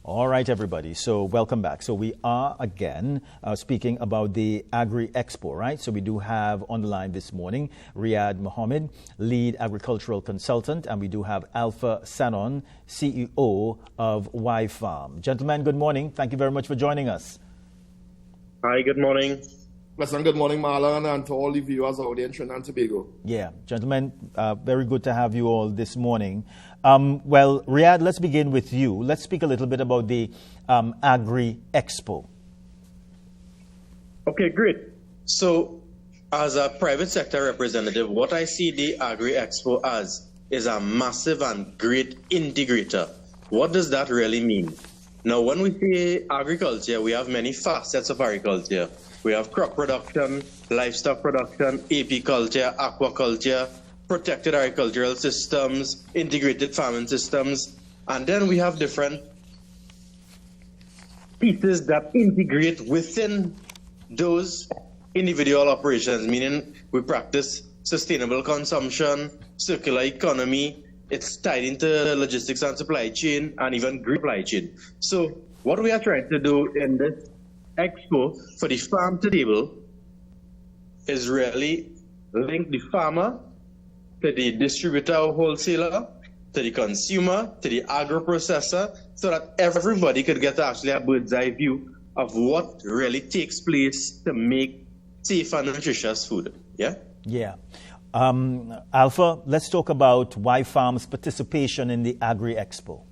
All right, everybody. So welcome back. So we are again speaking about the Agri-Expo, right? So we do have on the line this morning Riyadh Mohammed, lead agricultural consultant, and we do have Alpha Sennon, CEO of WHYFARM. Gentlemen, good morning. Thank you very much for joining us. Hi, good morning. Pleasant good morning, Marlon, and to all the viewers out there in Trinidad and Tobago. Yeah, gentlemen, very good to have you all this morning. Well, Riyadh, let's begin with you. Let's speak a little bit about the Agri-Expo. Okay, great. So, as a private sector representative, what I see the Agri-Expo as is a massive and great integrator. What does that really mean? Now, when we say agriculture, we have many facets of agriculture. We have crop production, livestock production, apiculture, aquaculture, protected agricultural systems, integrated farming systems, and then we have different pieces that integrate within those individual operations, meaning we practice sustainable consumption, circular economy. It's tied into logistics and supply chain, and even green supply chain. So what we are trying to do in this expo for the farm to table is really link the farmer to the distributor or wholesaler, to the consumer, to the agro-processor, so that everybody could get actually a bird's eye view of what really takes place to make safe and nutritious food. Yeah? Yeah. Alpha, let's talk about WHYFARM's participation in the Agri-Expo.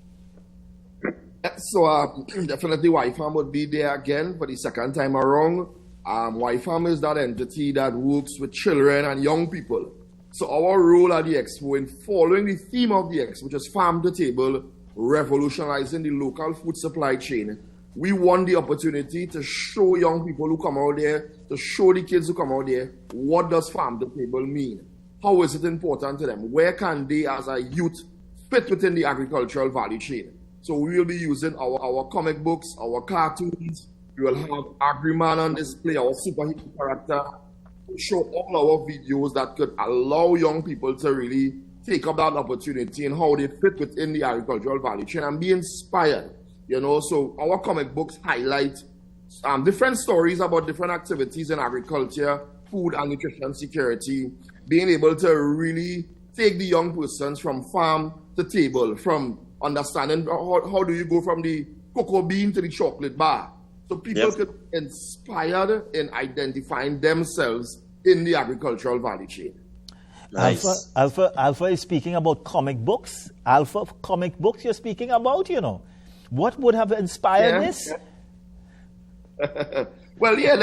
So definitely WHYFARM would be there again for the second time around. WHYFARM is that entity that works with children and young people. So our role at the Expo in following the theme of the Expo, which is farm to table, revolutionizing the local food supply chain, we want the opportunity to show young people who come out there, to show the kids who come out there, what does farm to table mean? How is it important to them? Where can they as a youth fit within the agricultural value chain? So we will be using our comic books, our cartoons. We will have Agriman on display, our superhero character, to show all our videos that could allow young people to really take up that opportunity and how they fit within the agricultural value chain and be inspired. You know, so our comic books highlight different stories about different activities in agriculture, food and nutrition security, being able to really take the young persons from farm to table, from understanding how do you go from the cocoa bean to the chocolate bar. So people could be inspired in identifying themselves in the agricultural value chain. Nice. Alpha is speaking about comic books. Alpha comic books you're speaking about, you know. What would have inspired this? Yeah. Well, yeah,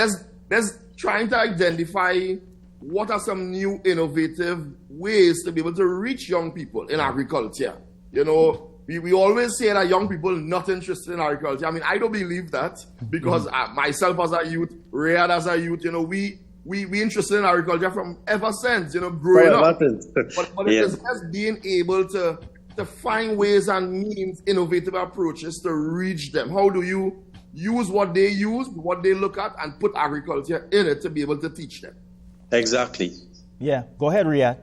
there's trying to identify what are some new innovative ways to be able to reach young people in agriculture. You know, we always say that young people not interested in agriculture. I mean, I don't believe that because myself as a youth, Riyadh as a youth, you know, we interested in agriculture from ever since, you know, growing up. But it is just being able to find ways and means, innovative approaches to reach them. How do you use what they use, what they look at, and put agriculture in it to be able to teach them? Exactly. Yeah, go ahead, Riyadh.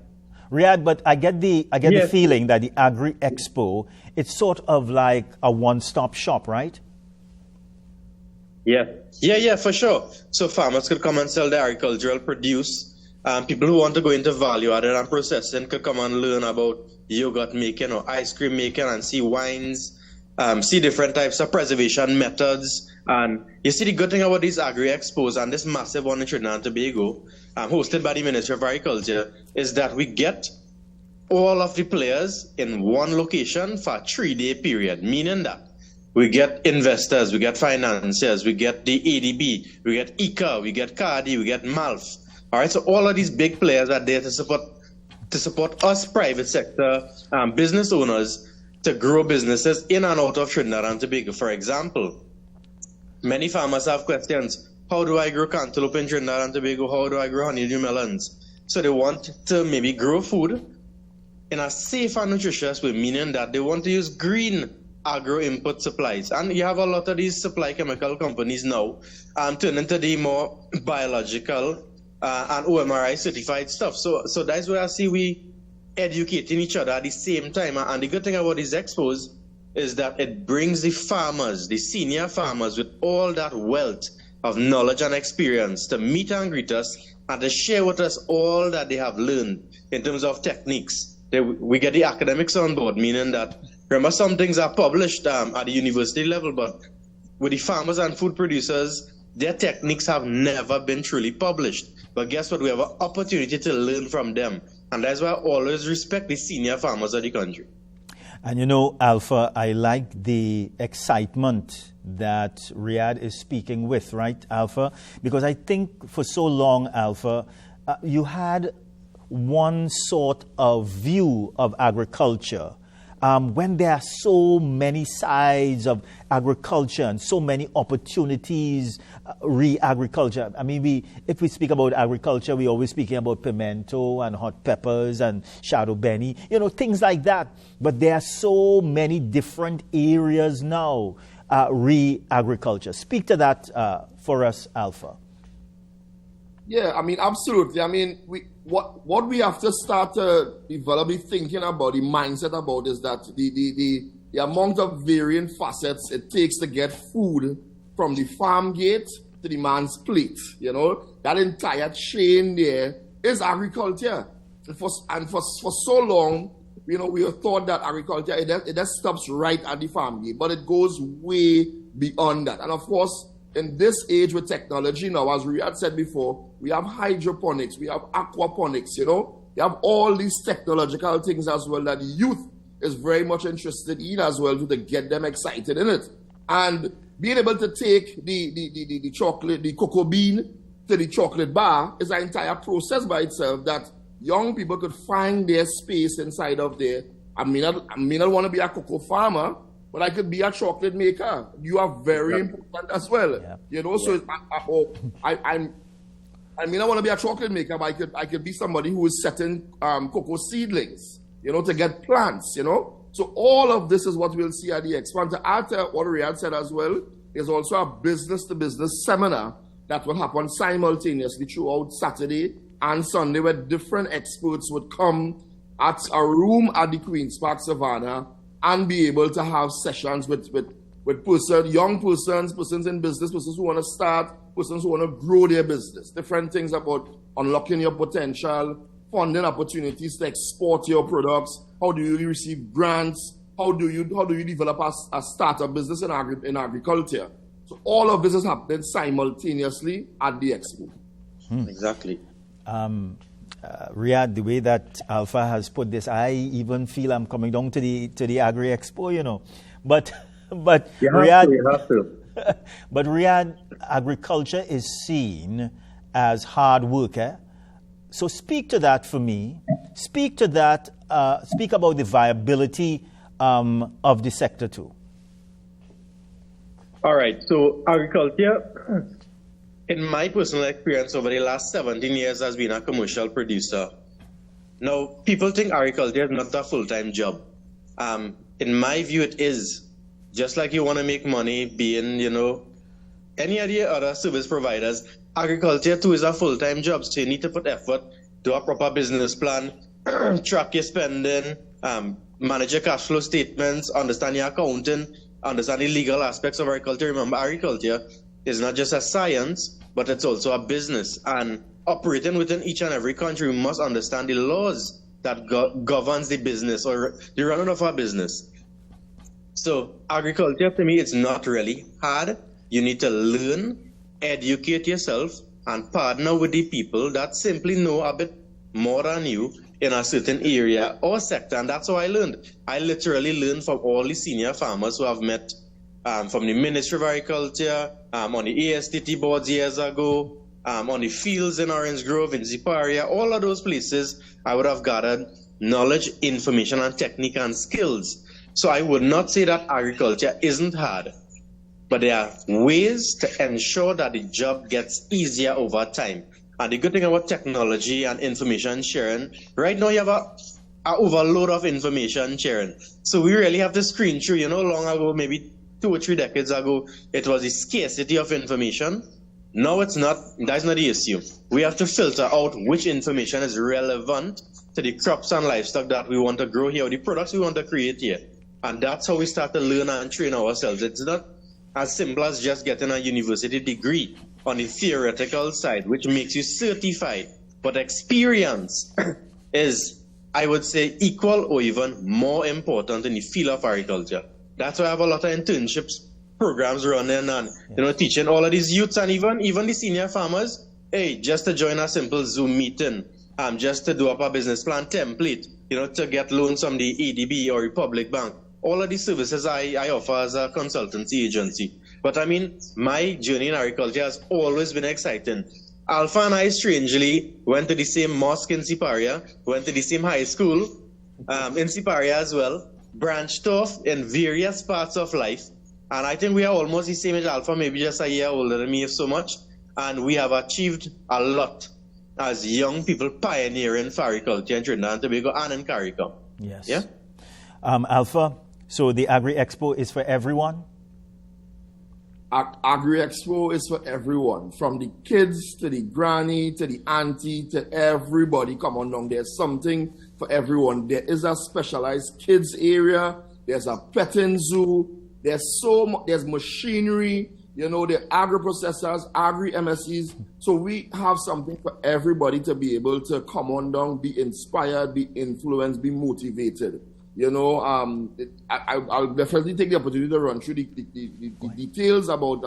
Riyadh, but I get the feeling that the Agri-Expo, it's sort of like a one-stop shop, right? Yeah, for sure. So farmers could come and sell their agricultural produce. People who want to go into value added and processing could come and learn about yogurt making or ice cream making and see wines, see different types of preservation methods. And you see the good thing about these Agri-Expos and this massive one in Trinidad and Tobago, hosted by the Ministry of Agriculture, is that we get all of the players in one location for a 3-day period, meaning that we get investors, we get financiers, we get the ADB, we get ICA, we get CARDI, we get MALF. All right, so all of these big players are there to support us private sector business owners to grow businesses in and out of Trinidad and Tobago. For example, many farmers have questions. How do I grow cantaloupe in Trinidad and Tobago? How do I grow honeydew melons? So they want to maybe grow food in a safe and nutritious way, meaning that they want to use green agro input supplies. And you have a lot of these supply chemical companies now turn into the more biological and OMRI certified stuff. So that's where I see we educating each other at the same time. And the good thing about these expos is that it brings the farmers, the senior farmers, with all that wealth of knowledge and experience to meet and greet us and to share with us all that they have learned in terms of techniques. We get the academics on board, meaning that, remember, some things are published at the university level, but with the farmers and food producers, their techniques have never been truly published. But guess what? We have an opportunity to learn from them. And that's why I always respect the senior farmers of the country. And you know, Alpha, I like the excitement that Riyadh is speaking with, right, Alpha? Because I think for so long, Alpha, you had one sort of view of agriculture. When there are so many sides of agriculture and so many opportunities, re-agriculture. I mean, if we speak about agriculture, we're always speaking about pimento and hot peppers and shadow benny, you know, things like that. But there are so many different areas now, re-agriculture. Speak to that for us, Alpha. Yeah, I mean, absolutely. I mean, what we have to start to develop, be thinking about, the mindset about is that the amount of varying facets it takes to get food from the farm gate to the man's plate, you know, that entire chain there is agriculture. And for so long, you know, we have thought that agriculture, it just stops right at the farm gate, but it goes way beyond that. And of course, in this age with technology now, as Riyadh said before, we have hydroponics, we have aquaponics, you know. We have all these technological things as well that the youth is very much interested in as well to get them excited in it. And being able to take the chocolate, the cocoa bean to the chocolate bar is an entire process by itself that young people could find their space inside of there. I may not want to be a cocoa farmer, but I could be a chocolate maker. You are very important as well. Yeah. You know, so I mean, I want to be a chocolate maker, but I could be somebody who is setting cocoa seedlings, you know, to get plants, you know. So all of this is what we'll see at the Expo. And to add to what Riyadh said as well, there's also a business-to-business seminar that will happen simultaneously throughout Saturday and Sunday, where different experts would come at a room at the Queen's Park Savannah and be able to have sessions with young persons in business, persons who want to start, persons who want to grow their business, different things about unlocking your potential, funding opportunities to export your products, how do you receive grants, how do you develop a startup business in agriculture. So all of this is happening simultaneously at the Expo. Exactly. Riyadh, the way that Alpha has put this, I even feel I'm coming down to the Agri-Expo, you know. But Riyadh, you have to. But Riyadh, agriculture is seen as hard work. So speak to that for me. Speak to that. Speak about the viability of the sector too. All right. So agriculture, in my personal experience over the last 17 years as being a commercial producer, now people think agriculture is not a full-time job. In my view, it is. Just like you want to make money being, you know, any of the other service providers, agriculture too is a full-time job. So you need to put effort, do a proper business plan, track your spending, manage your cash flow statements, understand your accounting, understand the legal aspects of agriculture. Remember, agriculture is not just a science, but it's also a business. And operating within each and every country, we must understand the laws that governs the business or the running of our business. So agriculture, to me, it's not really hard. You need to learn, educate yourself, and partner with the people that simply know a bit more than you in a certain area or sector. And that's how I learned. I literally learned from all the senior farmers who I've met from the Ministry of Agriculture, on the ASTT boards years ago, on the fields in Orange Grove, in Ziparia, all of those places, I would have gathered knowledge, information, and technique and skills. So I would not say that agriculture isn't hard, but there are ways to ensure that the job gets easier over time. And the good thing about technology and information sharing, right now you have a overload of information sharing. So we really have to screen through, you know, long ago, maybe 2 or 3 decades ago, it was the scarcity of information. Now it's not, that's not the issue. We have to filter out which information is relevant to the crops and livestock that we want to grow here, or the products we want to create here. And that's how we start to learn and train ourselves. It's not as simple as just getting a university degree on the theoretical side, which makes you certified. But experience is, I would say, equal or even more important in the field of agriculture. That's why I have a lot of internships programs running and teaching all of these youths and even the senior farmers, hey, just to join a simple Zoom meeting, just to do up a business plan template, to get loans from the ADB or Republic Bank. All of these services I offer as a consultancy agency. But I mean, my journey in agriculture has always been exciting. Alpha and I, strangely, went to the same mosque in Siparia, went to the same high school in Siparia as well, branched off in various parts of life. And I think we are almost the same age. Alpha maybe just a year older than me, if so much. And we have achieved a lot as young people pioneering for agriculture in Trinidad and Tobago and in CARICOM. Yes. Yeah? Alpha, so the Agri-Expo is for everyone? Agri-Expo is for everyone, from the kids to the granny to the auntie to everybody. Come on down, there's something for everyone. There is a specialized kids area, there's a petting zoo, there's machinery, the agri-processors, agri-MSCs. So we have something for everybody to be able to come on down, be inspired, be influenced, be motivated. I'll definitely take the opportunity to run through the details about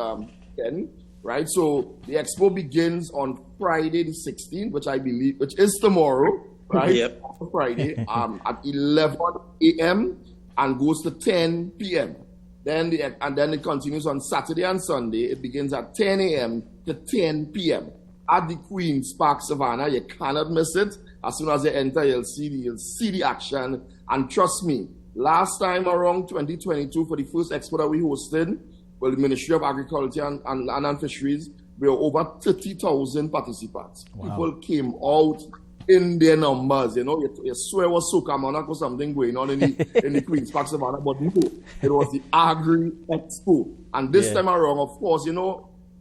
Ken, right? So the expo begins on Friday the 16th, which is tomorrow, right? Yep. Friday, at 11 a.m. and goes to 10 p.m. Then it continues on Saturday and Sunday. It begins at 10 a.m. to 10 p.m. at the Queen's Park Savannah. You cannot miss it. As soon as you enter, you'll see the action. And trust me, last time around 2022, for the first expo that we hosted, well, the Ministry of Agriculture and Fisheries, we were over 30,000 participants. Wow. People came out in their numbers, You swear it was Soca Monarch or something going on in the Queen's Park Savannah, but no, it was the Agri-Expo. And this time around, of course,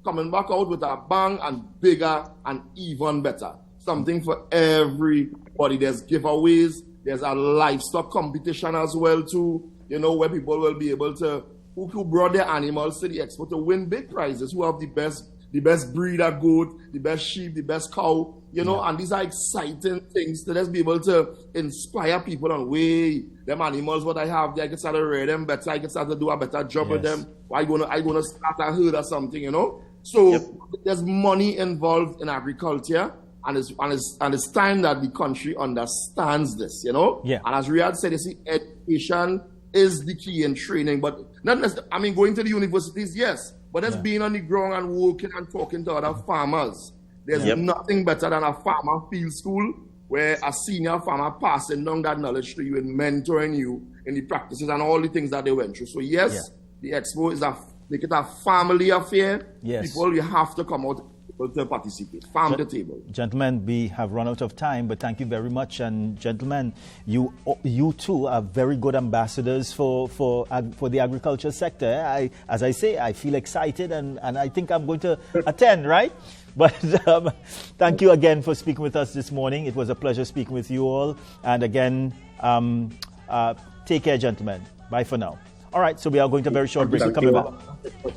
coming back out with a bang and bigger and even better. Something for everybody. There's giveaways. There's a livestock competition as well too, where people will be able to, who brought their animals to the expo to win big prizes, who have the best breeder goat, the best sheep, the best cow, and these are exciting things to just be able to inspire people on way, them animals, what I have there, I can start to rear them better, I can start to do a better job with them, or I gonna start a herd or something, So there's money involved in agriculture. And it's time that the country understands this, Yeah. And as Riyadh said, education is the key in training, but not necessarily, going to the universities, yes, but that's being on the ground and working and talking to other farmers. There's nothing better than a farmer field school where a senior farmer passing down that knowledge to you and mentoring you in the practices and all the things that they went through. So yes, the expo is make it a family affair. Yes. People, you have to come out to participate, farm to table. Gentlemen, we have run out of time, but thank you very much. And gentlemen, you too are very good ambassadors for the agriculture sector. As I say, I feel excited and I think I'm going to attend, right? But thank you again for speaking with us this morning. It was a pleasure speaking with you all. And again, take care, gentlemen. Bye for now. All right, so we are going to a very short break. We're coming back.